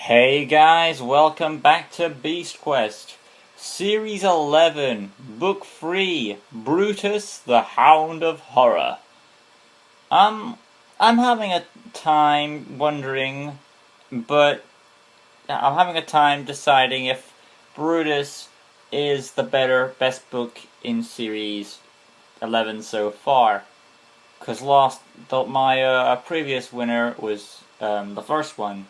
Hey guys, welcome back to Beast Quest, Series 11, Book 3, Brutus, the Hound of Horror. I'm having a time wondering, but I'm having a time deciding if Brutus is the best book in Series 11 so far. Because my previous winner was the first one.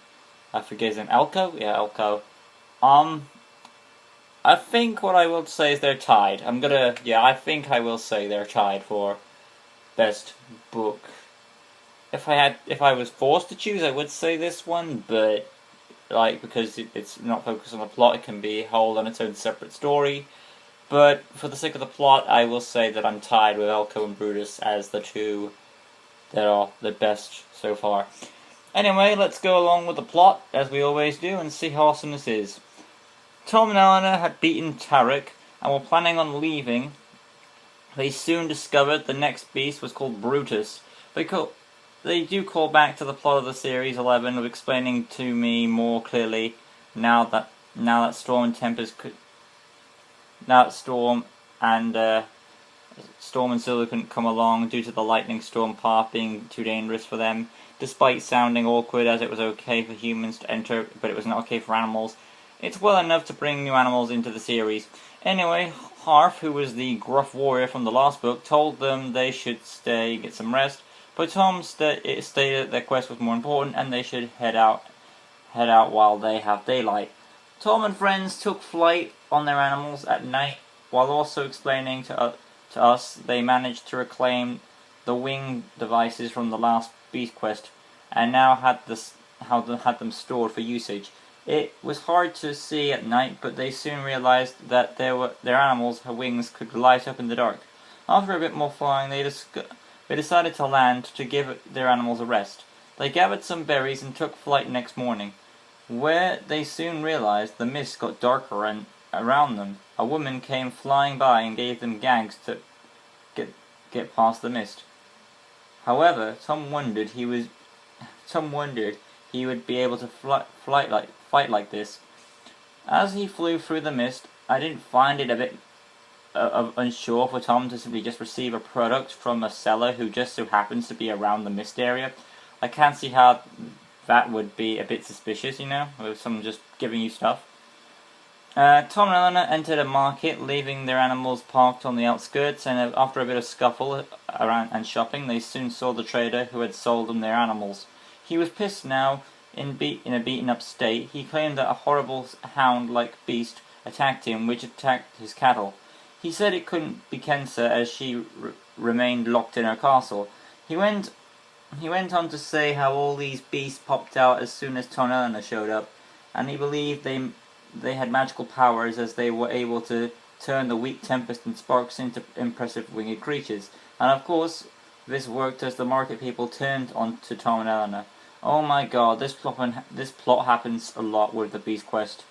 I forget his name. Elko? Yeah, Elko. I think what I will say is they're tied. I think I will say they're tied for best book. If I was forced to choose, I would say this one, but because it's not focused on the plot, it can be held on its own separate story. But for the sake of the plot, I will say that I'm tied with Elko and Brutus as the two that are the best so far. Anyway, let's go along with the plot, as we always do, and see how awesome this is. Tom and Eleanor had beaten Tarek, and were planning on leaving. They soon discovered the next beast was called Brutus. They do call back to the plot of the Series 11 of explaining to me more clearly now that Storm and Tempest Storm and Silver couldn't come along due to the lightning storm path being too dangerous for them, despite sounding awkward as it was okay for humans to enter, but it was not okay for animals. It's well enough to bring new animals into the series. Anyway, Harf, who was the gruff warrior from the last book, told them they should stay, get some rest, but Tom stated their quest was more important and they should head out while they have daylight. Tom and friends took flight on their animals at night, while also explaining to us they managed to reclaim the wing devices from the last Beast Quest, and now had them stored for usage. It was hard to see at night, but they soon realized that their animals' wings could light up in the dark. After a bit more flying, they decided to land to give their animals a rest. They gathered some berries and took flight next morning, where they soon realized the mist got darker and around them. A woman came flying by and gave them gags to get past the mist. However, Tom wondered he would be able to fight like this. As he flew through the mist, I didn't find it a bit unsure for Tom to simply just receive a product from a seller who just so happens to be around the mist area. I can't see how that would be a bit suspicious, with someone just giving you stuff. Tom and Eleanor entered a market, leaving their animals parked on the outskirts, and after a bit of scuffle around and shopping, they soon saw the trader who had sold them their animals. He was pissed now, in a beaten-up state. He claimed that a horrible hound-like beast attacked him, which attacked his cattle. He said it couldn't be Kensa, as she remained locked in her castle. He went on to say how all these beasts popped out as soon as Tom and Eleanor showed up, and he believed they had magical powers, as they were able to turn the weak Tempest and Sparks into impressive winged creatures. And of course, this worked as the market people turned on to Tom and Eleanor. Oh my god, this plot happens a lot with the Beast Quest,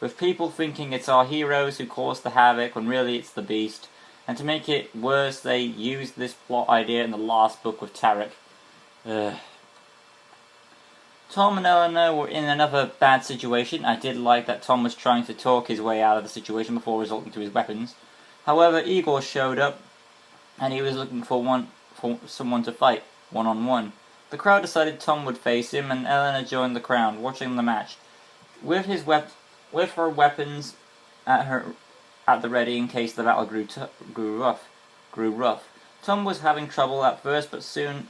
with people thinking it's our heroes who cause the havoc when really it's the beast. And to make it worse, they used this plot idea in the last book with Tarek. Tom and Eleanor were in another bad situation. I did like that Tom was trying to talk his way out of the situation before resorting to his weapons. However, Igor showed up, and he was looking for someone to fight, one-on-one. The crowd decided Tom would face him, and Eleanor joined the crowd, watching the match. With her weapons at the ready in case the battle grew rough. Tom was having trouble at first, but soon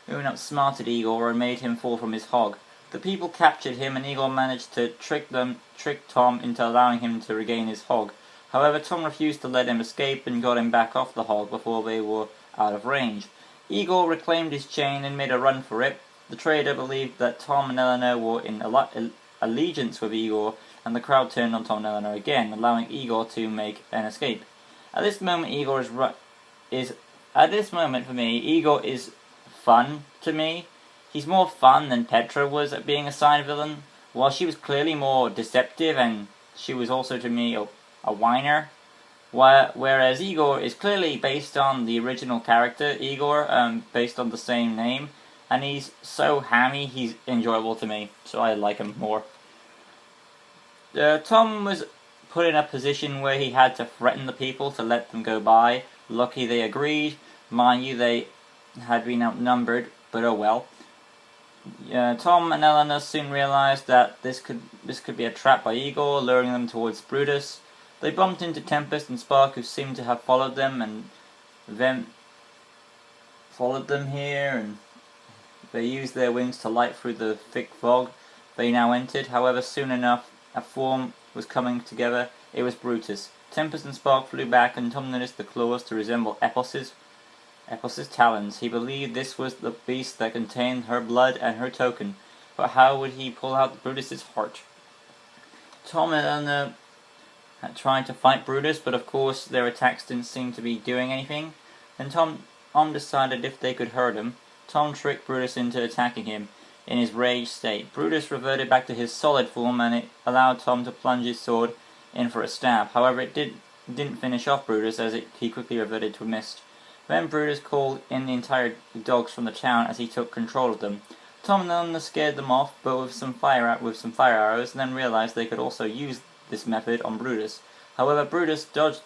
outsmarted Igor and made him fall from his hog. The people captured him, and Igor managed to trick Tom into allowing him to regain his hog. However, Tom refused to let him escape and got him back off the hog before they were out of range. Igor reclaimed his chain and made a run for it. The trader believed that Tom and Eleanor were in allegiance with Igor, and the crowd turned on Tom and Eleanor again, allowing Igor to make an escape. At this moment, for me, Igor is fun to me. He's more fun than Petra was at being a side villain. While she was clearly more deceptive, and she was also to me a whiner. Whereas Igor is clearly based on the original character, Igor, based on the same name. And he's so hammy, he's enjoyable to me, so I like him more. Tom was put in a position where he had to threaten the people to let them go by. Lucky they agreed. Mind you, they had been outnumbered, but oh well. Tom and Eleanor soon realized that this could be a trap by Igor, luring them towards Brutus. They bumped into Tempest and Spark, who seemed to have followed them, and then followed them here, and they used their wings to light through the thick fog they now entered. However, soon enough, a form was coming together. It was Brutus. Tempest and Spark flew back, and Tom noticed the claws to resemble Epos's talons. He believed this was the beast that contained her blood and her token, but how would he pull out Brutus's heart? Tom and Eleanor had tried to fight Brutus, but of course their attacks didn't seem to be doing anything. Then Tom decided if they could hurt him. Tom tricked Brutus into attacking him in his rage state. Brutus reverted back to his solid form, and it allowed Tom to plunge his sword in for a stab. However, it didn't finish off Brutus, as he quickly reverted to a mist. Then Brutus called in the entire dogs from the town as he took control of them. Tom and Eleanor scared them off, but with some fire arrows, and then realized they could also use this method on Brutus. However, Brutus dodged,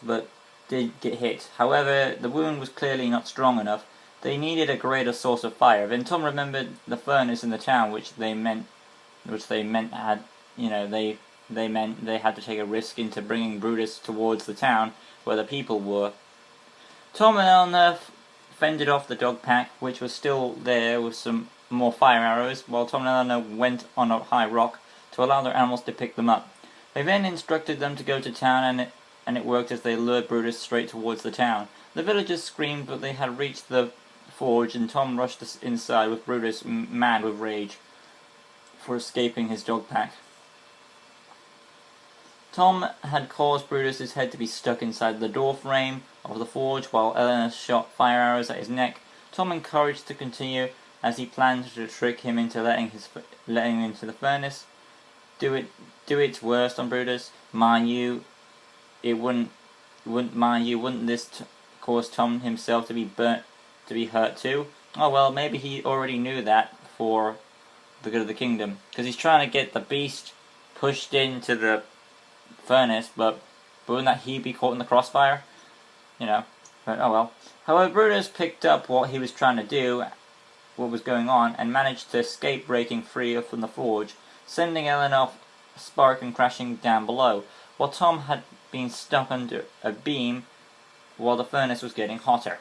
but did get hit. However, the wound was clearly not strong enough. They needed a greater source of fire. Then Tom remembered the furnace in the town, which they meant had to take a risk into bringing Brutus towards the town where the people were. Tom and Eleanor fended off the dog pack, which was still there, with some more fire arrows, while Tom and Eleanor went on a high rock to allow their animals to pick them up. They then instructed them to go to town, and it worked as they lured Brutus straight towards the town. The villagers screamed, but they had reached the forge, and Tom rushed inside with Brutus mad with rage for escaping his dog pack. Tom had caused Brutus's head to be stuck inside the door frame of the forge, while Eleanor shot fire arrows at his neck. Tom encouraged to continue, as he planned to trick him into letting him into the furnace. Do its worst on Brutus. Mind you, wouldn't this cause Tom himself to be hurt too? Oh well, maybe he already knew that for the good of the kingdom, because he's trying to get the beast pushed into the furnace, but wouldn't that he be caught in the crossfire? But oh well. However, Brutus picked up what he was trying to do, what was going on, and managed to escape, breaking free from the forge, sending Eleanor sparking crashing down below, while Tom had been stuck under a beam while the furnace was getting hotter.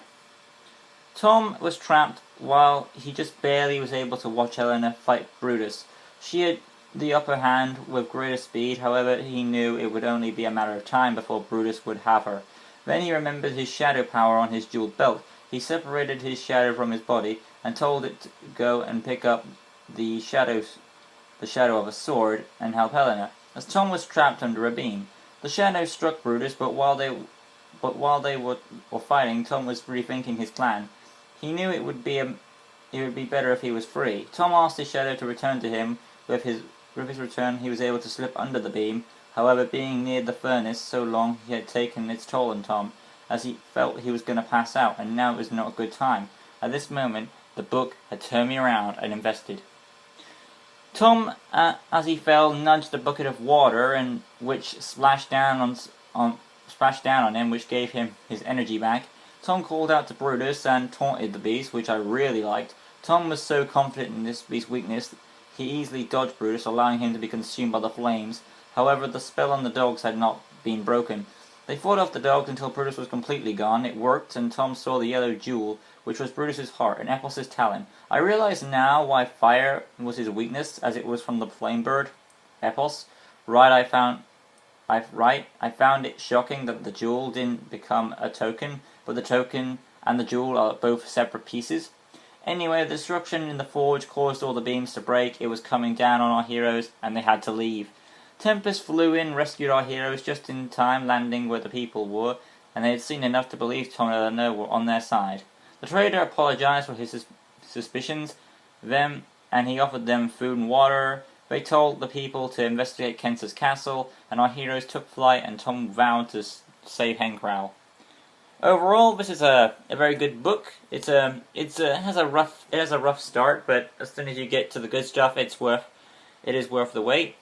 Tom was trapped while he just barely was able to watch Eleanor fight Brutus. She had the upper hand with greater speed. However, he knew it would only be a matter of time before Brutus would have her. Then he remembered his shadow power on his jeweled belt. He separated his shadow from his body and told it to go and pick up the shadow of a sword and help Eleanor, as Tom was trapped under a beam. The shadow struck Brutus, but while they were fighting, Tom was rethinking his plan. He knew it would be better if he was free. Tom asked his shadow to return to him. With his return, he was able to slip under the beam. However, being near the furnace so long, he had taken its toll on Tom, as he felt he was going to pass out, and now it was not a good time. At this moment, the book had turned me around and invested. Tom, as he fell, nudged a bucket of water, and which splashed down on him, which gave him his energy back. Tom called out to Brutus and taunted the beast, which I really liked. Tom was so confident in this beast's weakness, he easily dodged Brutus, allowing him to be consumed by the flames. However, the spell on the dogs had not been broken. They fought off the dogs until Brutus was completely gone. It worked, and Tom saw the yellow jewel, which was Brutus's heart, and Epos's talon. I realize now why fire was his weakness, as it was from the flame bird, Epos. I found it shocking that the jewel didn't become a token, but the token and the jewel are both separate pieces. Anyway, the destruction in the forge caused all the beams to break. It was coming down on our heroes, and they had to leave. Tempest flew in, rescued our heroes just in time, landing where the people were, and they had seen enough to believe Tom and Eleanor were on their side. The trader apologized for his suspicions, and he offered them food and water. They told the people to investigate Kenta's castle, and our heroes took flight, and Tom vowed to save Hencrow. Overall, this is a very good book. It has a rough start, but as soon as you get to the good stuff, it's worth it is worth the wait.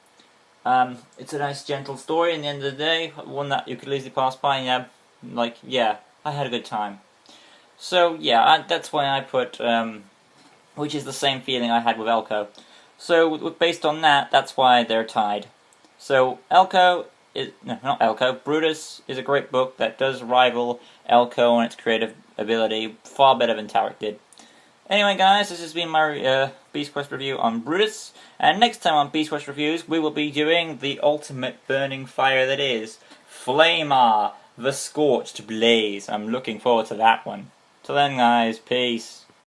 It's a nice, gentle story. In the end of the day, one that you could easily pass by. And yeah, I had a good time. So yeah, that's why I put, which is the same feeling I had with Elko. So based on that, that's why they're tied. So not Elko. Brutus is a great book that does rival Elko in its creative ability, far better than Tarek did. Anyway, guys, this has been my Beast Quest review on Brutus, and next time on Beast Quest Reviews, we will be doing the ultimate burning fire that is Flamar, the Scorched Blaze. I'm looking forward to that one. Till then, guys, peace.